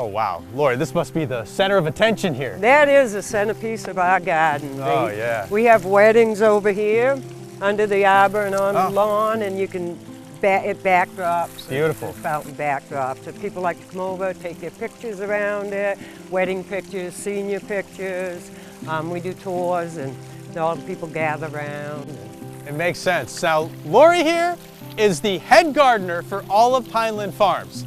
Oh wow, Lori, this must be the center of attention here. That is the centerpiece of our garden. Oh yeah. We have weddings over here under the arbor and on the lawn, and you can it backdrops. Beautiful. Fountain backdrops. If people like to come over, take their pictures around it, wedding pictures, senior pictures. We do tours and all the people gather around. It makes sense. Now, Lori here is the head gardener for all of Pineland Farms.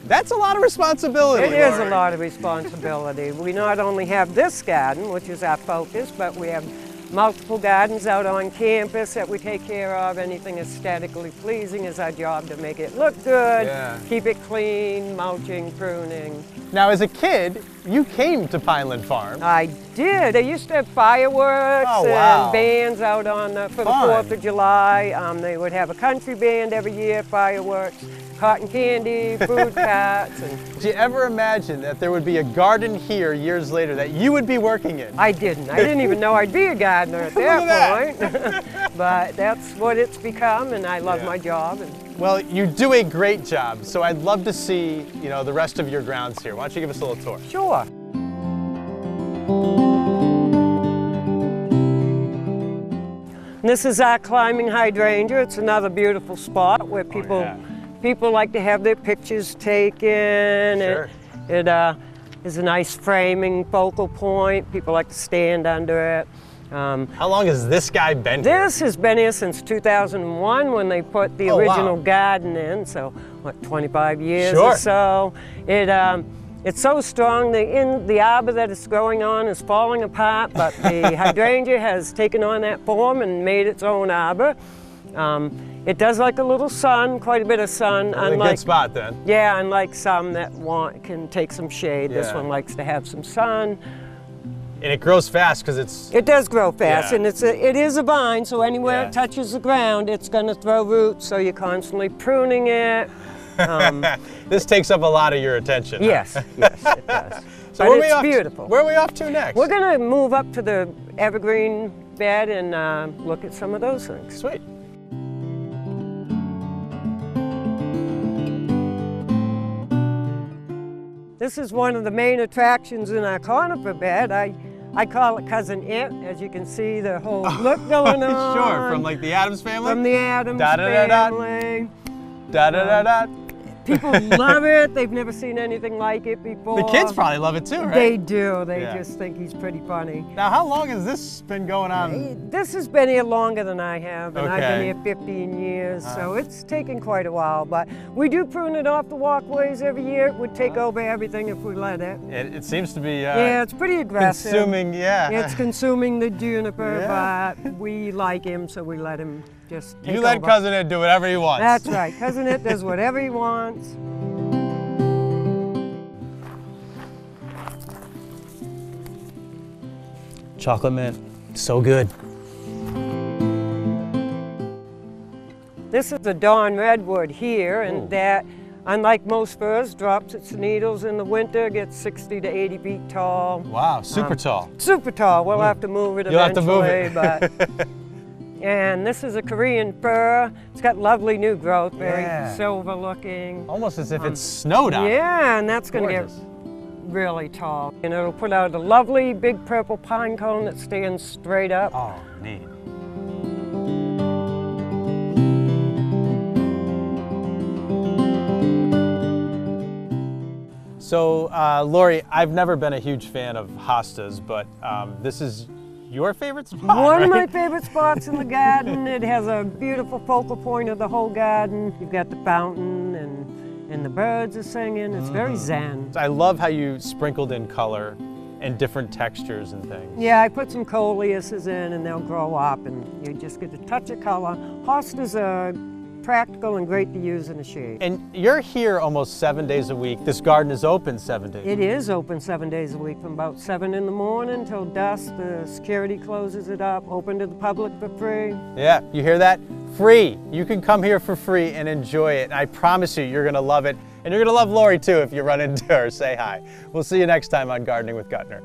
That's a lot of responsibility. It is a lot of responsibility. We not only have this garden, which is our focus, but we have multiple gardens out on campus that we take care of. Anything aesthetically pleasing is our job to make it look good, keep it clean, mulching, pruning. Now, as a kid, you came to Pineland Farms. I did. They used to have fireworks and bands out on for the 4th of July. They would have a country band every year, fireworks, cotton candy, food carts. Did you ever imagine that there would be a garden here years later that you would be working in? I didn't. I didn't even know I'd be a gardener at that point. But that's what it's become, and I love my job. Well, you do a great job, so I'd love to see, the rest of your grounds here. Why don't you give us a little tour? Sure. This is our climbing hydrangea. It's another beautiful spot where people like to have their pictures taken. Sure. It is a nice framing focal point. People like to stand under it. How long has this guy been here? This has been here since 2001 when they put the original garden in, so what, 25 years or so. It's so strong, the arbor that it's growing on is falling apart, but the hydrangea has taken on that form and made its own arbor. It does like a little sun, quite a bit of sun. A good spot then. Yeah, unlike some that can take some shade. This one likes to have some sun. And it grows fast because It does grow fast, and it is a vine, so anywhere it touches the ground, it's going to throw roots, so you're constantly pruning it. This takes up a lot of your attention. Yes, yes, it does. So but it's beautiful. Where are we off to next? We're going to move up to the evergreen bed and look at some of those things. Sweet. This is one of the main attractions in our conifer bed. I call it Cousin It. As you can see, the whole look going on. Sure, from like the Addams family? From the Addams family. Da-da-da-da. People love it. They've never seen anything like it before. The kids probably love it too, right? They do. They just think he's pretty funny. Now, how long has this been going on? This has been here longer than I have, and I've been here 15 years, so it's taken quite a while. But we do prune it off the walkways every year. It would take over everything if we let it. It seems to be it's pretty aggressive. Consuming, It's consuming the juniper, but we like him, so we let him just take You let over. Cousin Ed do whatever he wants. That's right. Cousin It does whatever he wants. Chocolate mint, so good. This is a dawn redwood here, and that, unlike most firs, drops its needles in the winter, gets 60 to 80 feet tall. Wow, super tall. Super tall. We'll have to move it eventually. You'll have to move it. But and this is a Korean fir. It's got lovely new growth, very silver looking. Almost as if it's snowed out. Yeah, and that's going to get really tall. And it'll put out a lovely big purple pine cone that stands straight up. Oh, neat. So, Lori, I've never been a huge fan of hostas, but this is your favorite spot, One of my favorite spots in the garden. It has a beautiful focal point of the whole garden. You've got the fountain and the birds are singing. It's very zen. I love how you sprinkled in color and different textures and things. Yeah, I put some coleuses in and they'll grow up and you just get a touch of color. Hostas are practical and great to use in the shade. And you're here almost 7 days a week. This garden is open 7 days. It is open 7 days a week from about 7 in the morning till dusk. The security closes it up, open to the public for free. Yeah, you hear that? Free. You can come here for free and enjoy it. I promise you, you're gonna love it. And you're gonna love Lori too if you run into her. Say hi. We'll see you next time on Gardening with Gutner.